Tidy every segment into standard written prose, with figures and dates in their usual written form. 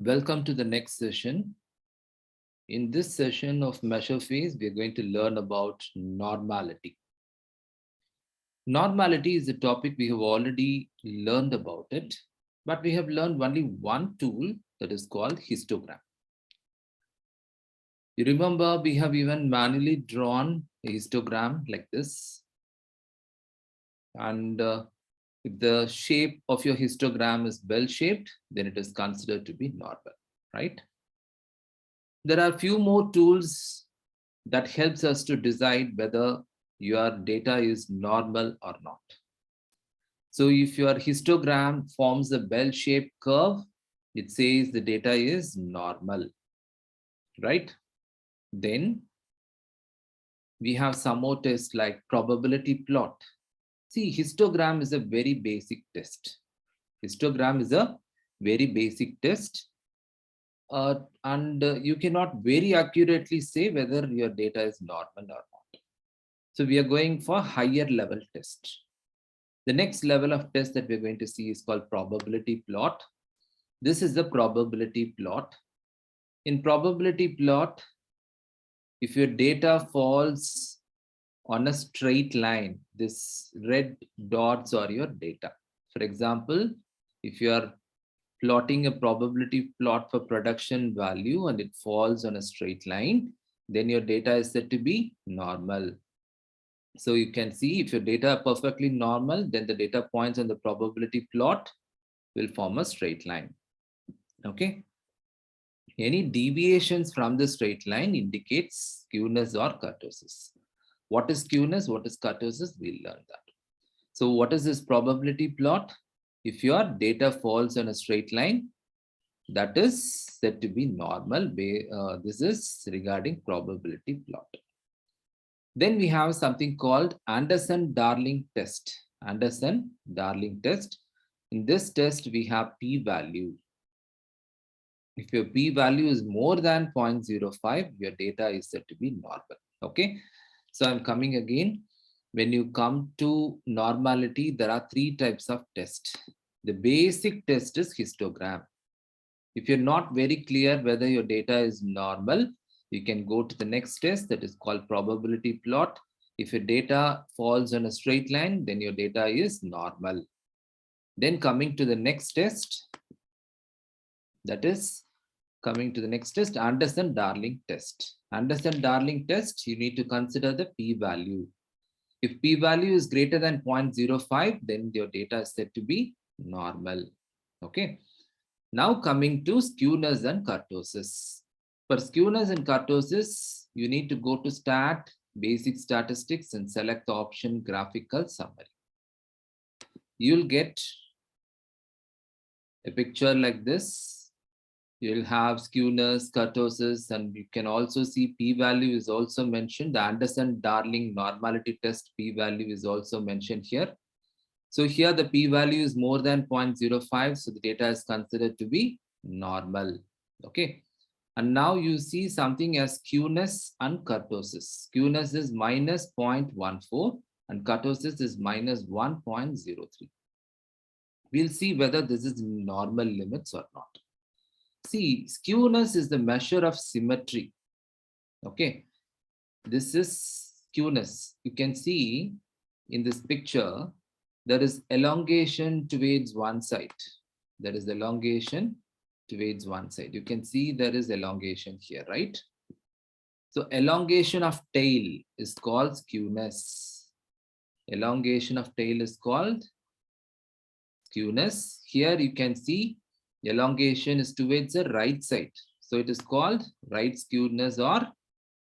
Welcome to the next session. In this session of measure phase, we are going to learn about normality. Normality is a topic we have already learned about it, but we have learned only one tool that is called histogram. You remember we have even manually drawn a histogram like this. And if the shape of your histogram is bell-shaped, then it is considered to be normal, right? There are a few more tools that helps us to decide whether your data is normal or not. So if your histogram forms a bell-shaped curve, it says the data is normal, right? Then we have some more tests like probability plot. See, histogram is a very basic test. Histogram is a very basic test. And you cannot very accurately say whether your data is normal or not. So we are going for higher level test. The next level of test that we're going to see is called probability plot. This is the probability plot. In probability plot, if your data falls on a straight line, this red dots are your data. For example, if you are plotting a probability plot for production value and it falls on a straight line, then your data is said to be normal. So you can see if your data are perfectly normal, then the data points on the probability plot will form a straight line. Okay. Any deviations from the straight line indicates skewness or kurtosis. What is skewness? What is kurtosis? We'll learn that. So what is this probability plot? If your data falls on a straight line, that is said to be normal. This is regarding probability plot. Then we have something called Anderson-Darling test. Anderson-Darling test. In this test, we have p-value. If your p-value is more than 0.05, your data is said to be normal. Okay. So I'm coming again. When you come to normality, there are three types of tests. The basic test is histogram. If you're not very clear whether your data is normal, you can go to the next test that is called probability plot. If your data falls on a straight line, then your data is normal. Then coming to the next test, that is coming to the next test, Anderson-Darling test. Anderson-Darling test, you need to consider the p-value. If p-value is greater than 0.05, then your data is said to be normal. Okay. Now coming to skewness and kurtosis. For skewness and kurtosis, you need to go to Stat, Basic Statistics, and select the option Graphical Summary. You'll get a picture like this. You'll have skewness, kurtosis, and you can also see p-value is also mentioned. The Anderson-Darling normality test p-value is also mentioned here. So here the p-value is more than 0.05, so the data is considered to be normal. Okay. And now you see something as skewness and kurtosis. Skewness is minus 0.14 and kurtosis is minus 1.03. We'll see whether this is normal limits or not. See, skewness is the measure of symmetry. Okay. This is skewness. You can see in this picture, there is elongation towards one side. There is elongation towards one side. You can see there is elongation here, right? So elongation of tail is called skewness. Elongation of tail is called skewness. Here you can see elongation is towards the right side. So it is called right skewness or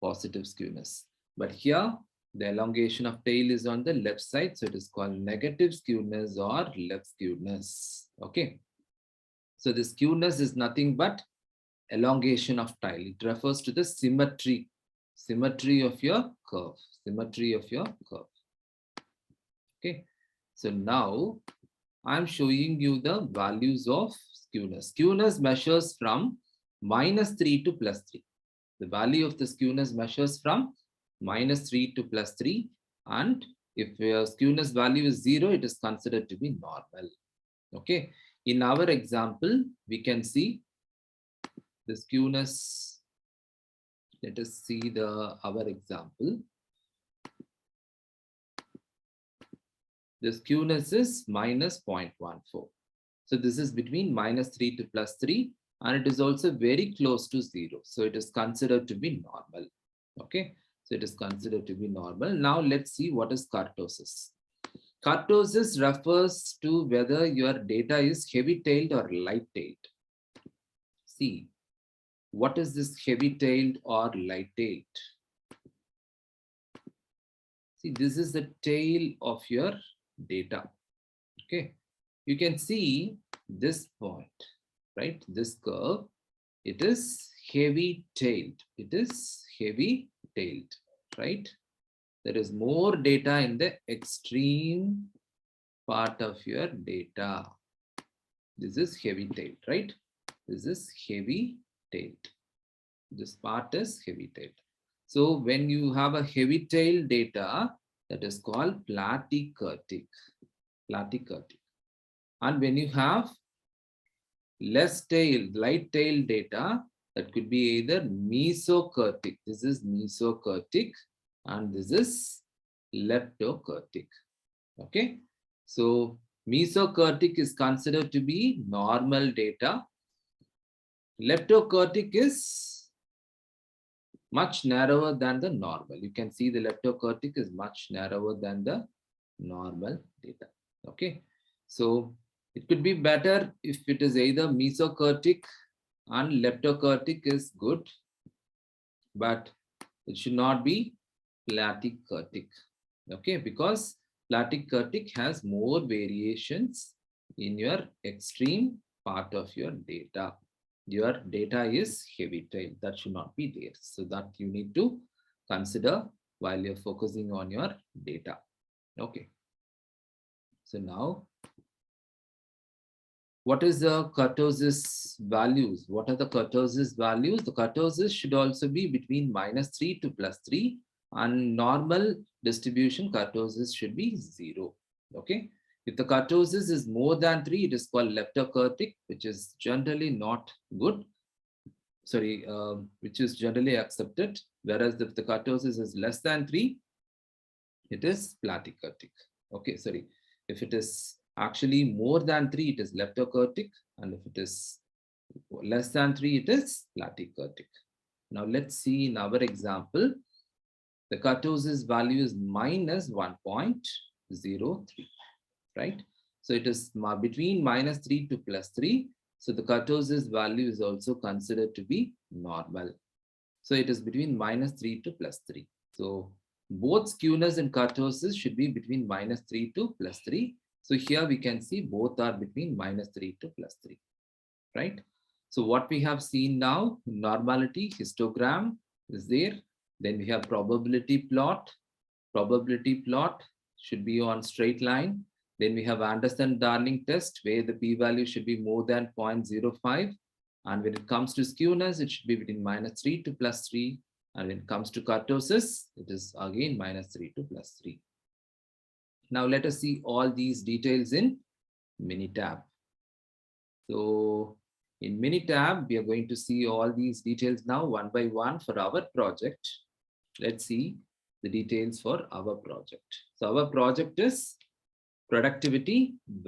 positive skewness. But here the elongation of tail is on the left side. So it is called negative skewness or left skewness. Okay. So the skewness is nothing but elongation of tail. It refers to the symmetry of your curve. Symmetry of your curve. Okay. So now I'm showing you the values of skewness. Skewness measures from -3 to +3. The value of the skewness measures from -3 to +3. And if your skewness value is 0, it is considered to be normal. Okay. In our example, we can see The skewness, let us see our example. The skewness is minus 0.14. So this is between -3 to +3, and it is also very close to 0. So it is considered to be normal. Okay, so it is considered to be normal. Now let's see what is kurtosis. Kurtosis refers to whether your data is heavy-tailed or light-tailed. See, what is this heavy-tailed or light-tailed? See, this is the tail of your data. Okay, you can see this point, right? This curve, it is heavy-tailed. It is heavy-tailed, right? There is more data in the extreme part of your data. This is heavy-tailed, right? This is heavy-tailed. This part is heavy-tailed. So when you have a heavy-tailed data, that is called platykurtic. Platykurtic. And when you have less tail, light-tailed data, that could be either mesokurtic. This is mesokurtic, and this is leptokurtic. Okay, so mesokurtic is considered to be normal data. Leptokurtic is much narrower than the normal. You can see the leptokurtic is much narrower than the normal data. Okay, so it could be better if it is either mesokurtic and leptokurtic is good, but it should not be platykurtic. Okay, because platykurtic has more variations in your extreme part of your data. Your data is heavy-tailed. That should not be there. So that you need to consider while you're focusing on your data. Okay. So now, what is the kurtosis values? What are the kurtosis values? The kurtosis should also be between -3 to +3, and normal distribution kurtosis should be 0. Okay. If the kurtosis is more than 3, it is called leptokurtic, which is generally not good. Sorry, which is generally accepted. Whereas if the kurtosis is less than 3, it is platykurtic. Okay, sorry. If it is actually more than 3, it is leptokurtic, and if it is less than 3, it is platykurtic. Now let's see in our example, the kurtosis value is minus 1.03, right? So it is between -3 to +3. So the kurtosis value is also considered to be normal. So it is between -3 to +3. So both skewness and kurtosis should be between -3 to +3. So here we can see both are between -3 to +3, right? So what we have seen now, normality, histogram is there. Then we have probability plot. Probability plot should be on straight line. Then we have Anderson-Darling test, where the p-value should be more than 0.05. And when it comes to skewness, it should be between -3 to +3. And when it comes to kurtosis, it is again -3 to +3. Now let us see all these details in Minitab. So in Minitab, we are going to see all these details now one by one for our project. Let's see the details for our project. So our project is productivity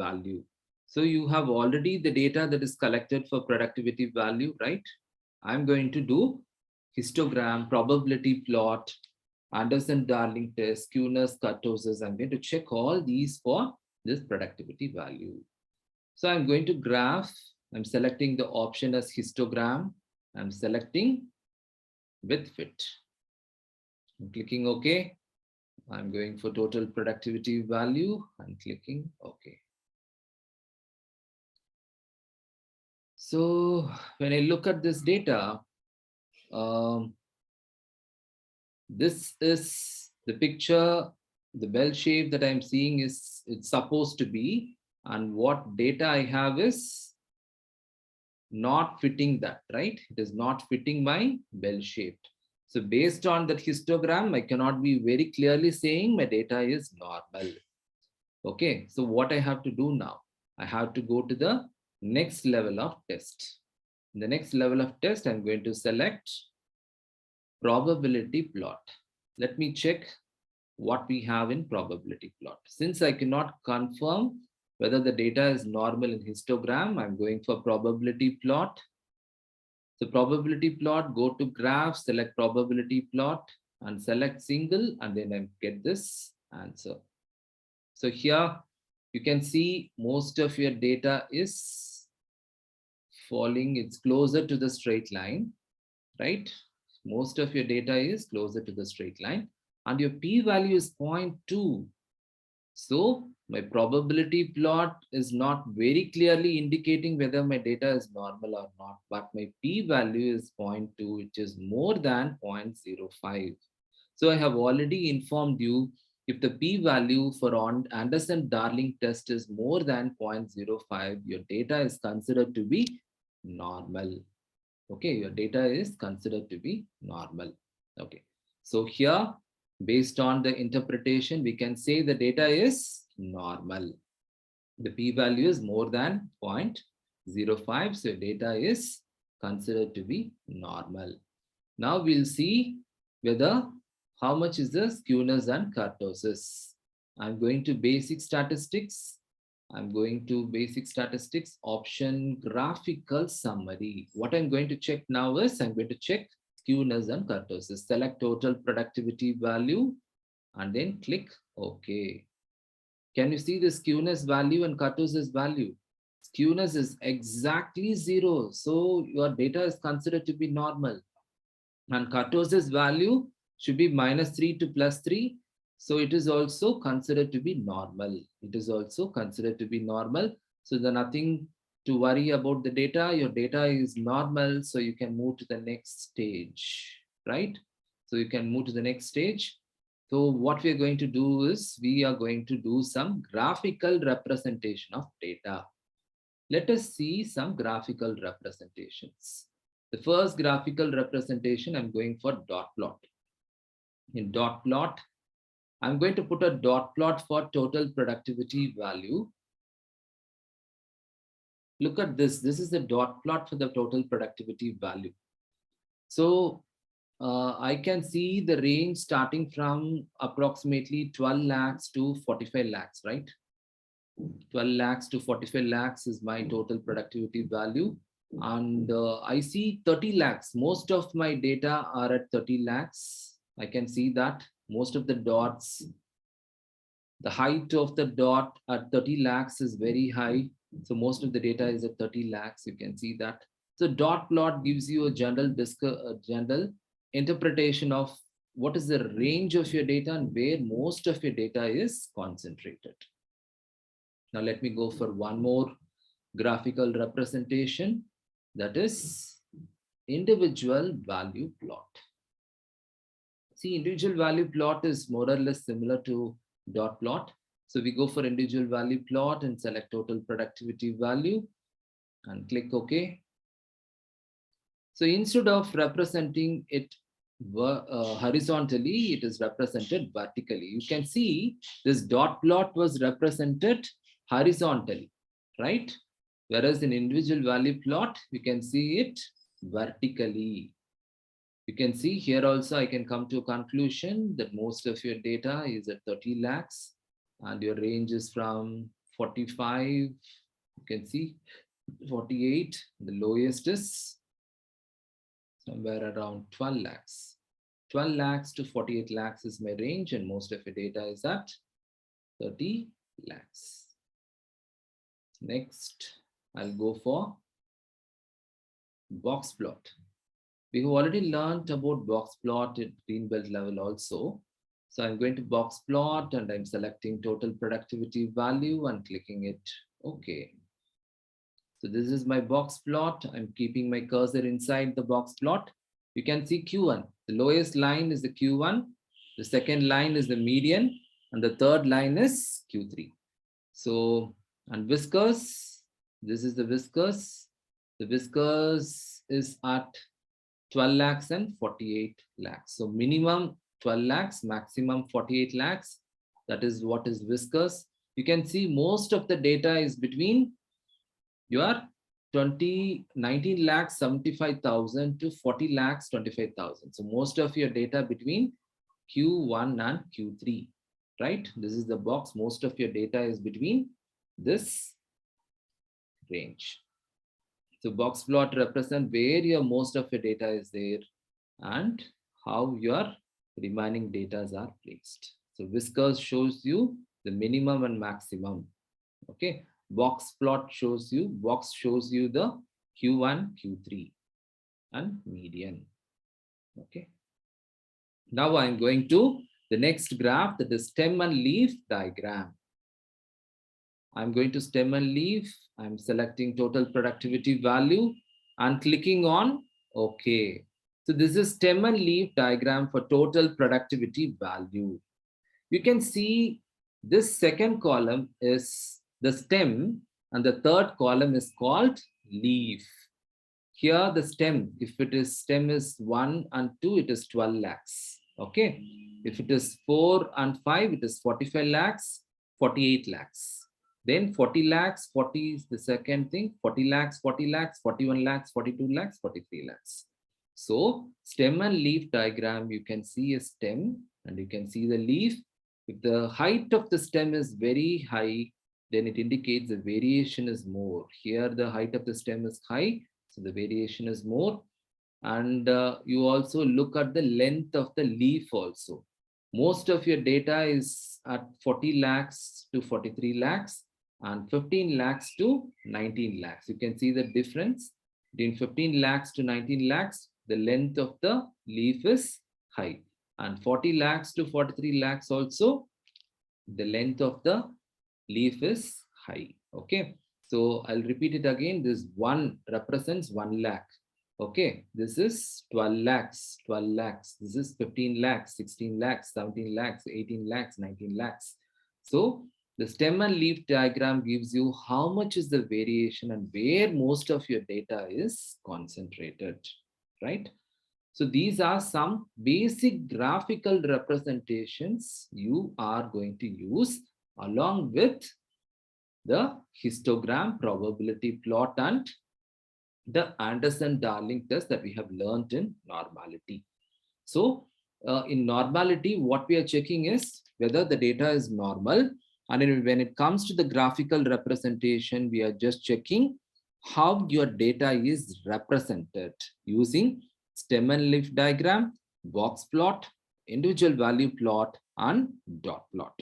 value. So you have already the data that is collected for productivity value, right? I'm going to do histogram, probability plot, Anderson-Darling test, skewness, kurtosis. I'm going to check all these for this productivity value. So I'm going to graph. I'm selecting the option as histogram. I'm selecting with fit. I'm clicking OK. I'm going for total productivity value. I'm clicking OK. So when I look at this data, this is the picture, the bell shape that I'm seeing is it's supposed to be, and what data I have is not fitting that, right? It is not fitting my bell shaped. So based on that histogram, I cannot be very clearly saying my data is normal. Okay, so what I have to do now? I have to go to the next level of test. In the next level of test, I'm going to select probability plot. Let me check what we have in probability plot. Since I cannot confirm whether the data is normal in histogram, I'm going for probability plot. So probability plot, go to graph, select probability plot and select single, and then I get this answer. So here you can see most of your data is falling. It's closer to the straight line, right? Most of your data is closer to the straight line and your p-value is 0.2. So my probability plot is not very clearly indicating whether my data is normal or not, but my p-value is 0.2, which is more than 0.05. So I have already informed you, if the p-value for Anderson-Darling test is more than 0.05, your data is considered to be normal. Okay, your data is considered to be normal. Okay, so here, based on the interpretation, we can say the data is normal. The p-value is more than 0.05, so data is considered to be normal. Now we'll see whether how much is the skewness and kurtosis. I'm going to basic statistics. I'm going to basic statistics, option graphical summary. What I'm going to check now is I'm going to check skewness and kurtosis. Select total productivity value and then click OK. Can you see the skewness value and kurtosis value? Skewness is exactly 0. So your data is considered to be normal. And kurtosis value should be -3 to +3. So it is also considered to be normal. It is also considered to be normal. So there's nothing to worry about the data. Your data is normal. So you can move to the next stage, right? So you can move to the next stage. So what we are going to do is we are going to do some graphical representation of data. Let us see some graphical representations. The first graphical representation, I'm going for dot plot. In dot plot, I'm going to put a dot plot for total productivity value. Look at this. This is the dot plot for the total productivity value. So I can see the range starting from approximately 12 lakhs to 45 lakhs, right? 12 lakhs to 45 lakhs is my total productivity value. And I see 30 lakhs. Most of my data are at 30 lakhs. I can see that most of the dots, the height of the dot at 30 lakhs is very high. So most of the data is at 30 lakhs. You can see that. So dot plot gives you a general interpretation of what is the range of your data and where most of your data is concentrated. Now let me go for one more graphical representation, that is individual value plot. See, individual value plot is more or less similar to dot plot. So we go for individual value plot and select total productivity value and click OK. So instead of representing it horizontally, it is represented vertically. You can see this dot plot was represented horizontally, right? Whereas in individual value plot, we can see it vertically. You can see here also, I can come to a conclusion that most of your data is at 30 lakhs and your range is from 45, you can see 48, the lowest is somewhere around 12 lakhs. 12 lakhs to 48 lakhs is my range and most of your data is at 30 lakhs. Next, I'll go for box plot. We have already learned about box plot at Greenbelt level also. So I'm going to box plot and I'm selecting total productivity value and clicking it OK. So this is my box plot. I'm keeping my cursor inside the box plot. You can see Q1. The lowest line is the Q1. The second line is the median. And the third line is Q3. So, and whiskers, this is the whiskers. The whiskers is at 12 lakhs and 48 lakhs. So minimum 12 lakhs, maximum 48 lakhs. That is what is whiskers. You can see most of the data is between your 19 lakhs 75,000 to 40 lakhs 25,000. So most of your data between Q1 and Q3, right? This is the box. Most of your data is between this range. So box plot represent where your most of your data is there and how your remaining data are placed. So whiskers shows you the minimum and maximum. Okay. Box shows you the Q1, Q3 and median. Okay. Now I'm going to the next graph, that is stem and leaf diagram. I'm going to stem and leaf. I'm selecting total productivity value and clicking on OK. So this is stem and leaf diagram for total productivity value. You can see this second column is the stem and the third column is called leaf. Here the stem, if it is stem is 1 and 2, it is 12 lakhs. Okay. If it is 4 and 5, it is 45 lakhs, 48 lakhs. Then 40 lakhs, 40 is the second thing, 40 lakhs, 40 lakhs, 41 lakhs, 42 lakhs, 43 lakhs. So stem and leaf diagram, you can see a stem and you can see the leaf. If the height of the stem is very high, then it indicates the variation is more. Here the height of the stem is high, so the variation is more. And you also look at the length of the leaf also. Most of your data is at 40 lakhs to 43 lakhs and 15 lakhs to 19 lakhs. You can see the difference between 15 lakhs to 19 lakhs. The length of the leaf is high, and 40 lakhs to 43 lakhs also, the length of the leaf is high. Okay. So I'll repeat it again. This 1 represents 1 lakh. Okay, this is 12 lakhs, 12 lakhs. This is 15 lakhs, 16 lakhs, 17 lakhs, 18 lakhs, 19 lakhs. So the stem and leaf diagram gives you how much is the variation and where most of your data is concentrated, right? So these are some basic graphical representations you are going to use along with the histogram, probability plot, and the Anderson-Darling test that we have learned in normality. So in normality, what we are checking is whether the data is normal. And when it comes to the graphical representation, we are just checking how your data is represented using stem and leaf diagram, box plot, individual value plot, and dot plot.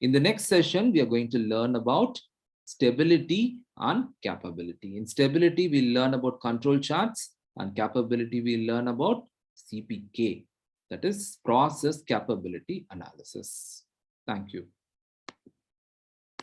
In the next session, we are going to learn about stability and capability. In stability, we'll learn about control charts, and capability, we'll learn about CPK, that is process capability analysis. Thank you.